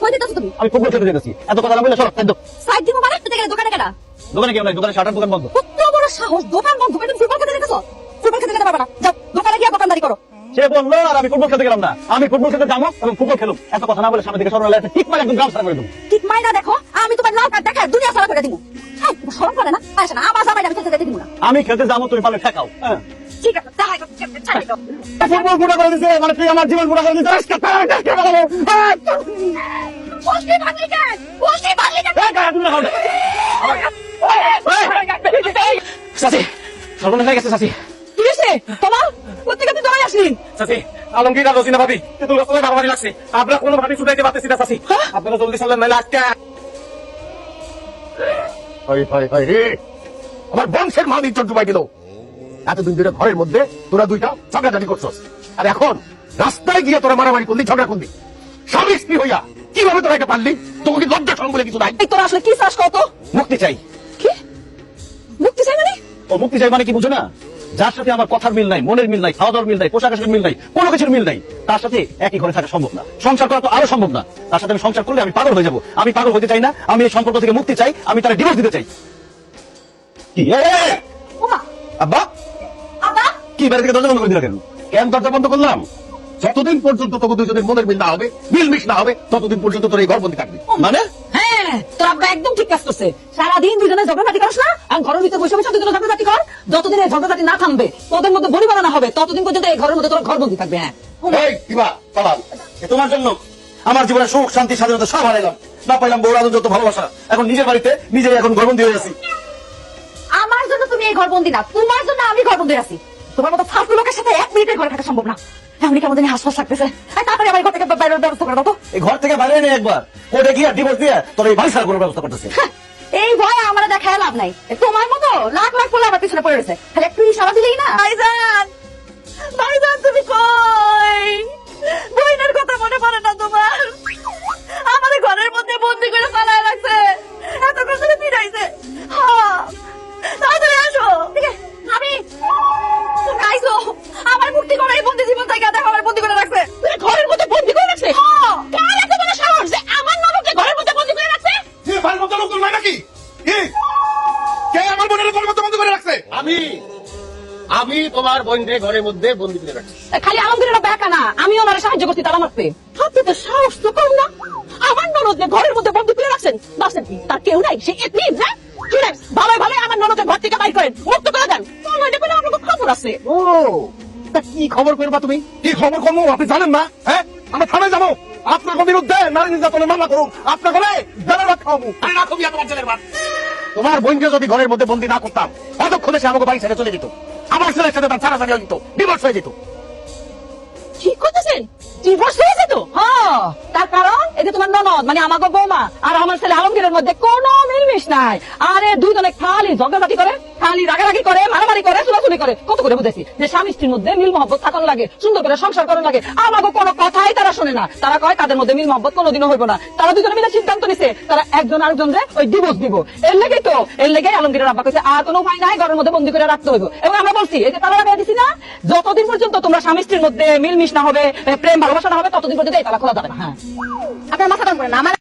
কই দিতেছ তুমি? আমি ফুটবল খেলতে যেতেছি। এত কথা না বললে সরো একদম। সাইড দিব মানে তুই দোকানে কেডা? দোকানে কেউ নাই, দোকানে শাটার দোকান বন্ধ। কত বড় সাহস, দোকান বন্ধ করে তুমি ফুটবল খেলতে যেতেছ? ফুটবল খেলতে যেতে পারবে না, যাও দোকানে গিয়ে দোকানদারি করো। সে বললো আর আমি ফুটবল খেলতে গেলাম না। আমি ফুটবল খেলতে যাবো এবং ফুটবল খেলুম। এত কথা না বলে সামনে দিকে সরো, একটা ঠিক মানে একদম গ্রাম সারা করে দেবো। ঠিক মাইনা দেখো, আমি তোমার লাল কার্ড দেখায় দুনিয়া সারা করে দিব। হ্যাঁ, শরম করে না? আসে না, আমার জামাই আমি খেলতে যেতে দিব না। আমি খেলতে যাবো, তুমি পারলে ঠেকাও। হ্যাঁ ঠিক আছে, তাই ছাড়াই দাও। ফুটবল ফুটা করে দিছে, মানে তুই আমার জীবন ফুটা করে দিছিস। বসবি ভাগলি কেন? বসবি ভাগলি কেন? চাচি সর্বনাশ হয়ে গেছে। চাচি কি হয়েছে তোমার? কোথেকে তুই দৌড়ে আসলি? চাচি আলমগীর আর রসিনা ভাবি তেতুল গাছ থেকে মারামারি লাগছে। আপনারা কোনো ভাবি ছুটাইতে পারতেছি না চাচি। আপনারা জলদি চলেন, নাহলে আজকে আমার বংশের মান ইজ্জত ডুবাই দিল। এতদিন ধরে ঘরের মধ্যে তোরা দুইটা ঝগড়াঝাটি করছস, আর এখন রাস্তায় গিয়ে তোরা মারামারি করলি, ঝগড়া করলি। স্বামী স্ত্রী হইয়া কিভাবে তোরা এটা পারলি? তোকে কি লজ্জা শরম বলে কিছু নাই? এই তোরা আসলে কি চাস কত? মুক্তি চাই। কি মুক্তি চাই মানে? ও মুক্তি চাই মানে কি বুঝো না? যার সাথে আমার কথার মিল নাই, মনের মিল নাই, খাওয়া দাওয়ার মিল নাই, পোশাক আশাকের মিল নাই, কোনো কিছুর মিল নাই, তার সাথে একই ঘরে থাকা সম্ভব না। সংসার করা তো আরো সম্ভব না। তার সাথে আমি সংসার করলে আমি পাগল হয়ে যাবো। আমি পাগল হতে চাই না। আমি এই সম্পর্ক থেকে মুক্তি চাই। আমি তার ডিভোর্স দিতে চাই। কি ওমা, আব্বা আব্বা কি বাইরে থেকে দরজা বন্ধ করে দিলা কেন? কেন দরজা বন্ধ করলাম? যতদিন পর্যন্ত তোকে দুজনের মনের মিল না হবে, মিলমিশ না হবে, ততদিন পর্যন্ত তোর এই ঘর বন্দি থাকবি। মানে হ্যাঁ, তোর আব্বা একদম ঠিক কাজ করছে। সারাদিন দুজনে ঝগড়াঝাটি করছ না, আর ঘরের ভিতরে বসে বসে দুজনে ঝগড়াঝাটি কর। যতদিন এই ঝগড়াঝাটি না থামবে, তোদের মধ্যে বড়ি বানানো হবে, ততদিন পর্যন্ত এই ঘরের মধ্যে তোর ঘর বন্দি থাকবে। হ্যাঁ এই কিবা পালাম তোমার জন্য আমার জীবনে সুখ শান্তি স্বাধীনতা সব হারাইলাম। না পাইলাম বউর আদর, যত ভালোবাসা। এখন নিজের বাড়িতে নিজেই এখন ঘরবন্দি হয়ে আছি। আমার জন্য তুমি এই ঘরবন্দি না, তোমার জন্য আমি ঘরবন্দি আছি। তোমার মতো ফালতু লোকের সাথে এক মিনিটের ঘরে থাকা সম্ভব না। এমনি কেমন জানি হাসপাস লাগতেছে। তাড়াতাড়ি আমার ঘর থেকে বাইরের ব্যবস্থা করে দাও তো। এই ঘর থেকে বাইরে নেই, একবার কোর্টে গিয়ে ডিভোর্স দিয়ে তোর এই বাড়ি ছাড়া কোনো ব্যবস্থা করতেছে। এই ভয় আমার দেখায় লাভ নাই। তোমার মতো লাখ লাখ বলে আমার পিছনে পড়ে রয়েছে, খালি একটু ইশারা দিলেই না। ভাইজান, ভাইজান তুমি কই? বইনের কথা মনে পড়ে না তোমার? আমাদের ঘরের মধ্যে বন্দি করে পালায় রাখছে, এত কষ্ট পিড়াইছে। তাড়াতাড়ি আসো। আমি তুমি আইসো, আমার মুক্তি করে এই বন্দি জীবন থেকে দেখো আমার বন্দি করে রাখছে। ঘরের মধ্যে বন্দি করে রাখছে? কার এত বড় সাহস যে আমার ননদকে ঘরের মধ্যে বন্দি করে রাখছে? বাড়ির মধ্যে লোক নাই নাকি? কে আমার বোনের ঘরের মধ্যে বন্দি করে রাখছে? আমি তোমার বোনকে ঘরের মধ্যে বন্দি করে রাখছি। খালি আলমগীরের বেকা না, আমিও আমার সাহায্য করছি তারা মারতে। আপনি তো সাহস তো কম না, আমার ননদকে ঘরের মধ্যে বন্দি করে রাখছেন। বাসেন কি তার কেউ নাই? সে এতিম না? শুনেন, ভালো ভালো আমার ননদকে ঘর থেকে বাইর করেন, মুক্ত করে দেন। আমার খবর আছে। ও তা কি খবর করবা তুমি? কি খবর করবো আপনি জানেন না? হ্যাঁ, আমরা থানায় যাবো, আপনার বিরুদ্ধে নারী নির্যাতনের মামলা করুন, আপনার ঘরে জেলের ভাত খাওয়াবো। তোমার বোনকে যদি ঘরের মধ্যে বন্দি না করতাম, এতক্ষণে সে আমাকে বাড়ি ছেড়ে চলে যেত। আমার ছেলের সাথে তার ছাড়াছাড়ি হয়ে যেত, ডিভোর্স হয়ে যেত। কি করতেছেন? ডিভোর্স হয়ে যেত? হ্যাঁ, তার কারণ এই যে তোমার ননদ মানে আমাকে বৌমা আর আমার ছেলে আলমগীরের মধ্যে কোনো মিলমিশ নাই। আরে দুজনে খালি ঝগড়াঝাটি করে, খালি রাগারাগি করে, মারামারি করে, চুলাচুলি করে। কত করে বুঝেছি যে স্বামী স্ত্রীর মধ্যে মিল মহব্বত থাকার লাগে, সুন্দর করে সংসার করার লাগে। আমাকে কোনো কথাই তারা শোনে না। তারা কয় তাদের মধ্যে মিল মহব্বত কোনোদিনও হইব না। তারা দুজনে মিলে সিদ্ধান্ত নিছে তারা একজন আরেকজনকে ওই ডিভোর্স দিব। এর লেগে আলমগীরের আব্বা কইছে আর কোনো উপায় নাই, ঘরের মধ্যে বন্দি করে রাখতে হইব। এবং আমরা বলছি এই যে তারা লাগাই দিছি না, যতদিন পর্যন্ত তোমরা স্বামী স্ত্রীর মধ্যে মিলমিশ না হবে, প্রেম ভালোবাসা না হবে, ততদিন পর্যন্ত এই তালা খোলা যাবে না। হ্যাঁ, আপনার মাথা কাম করেন না। আমার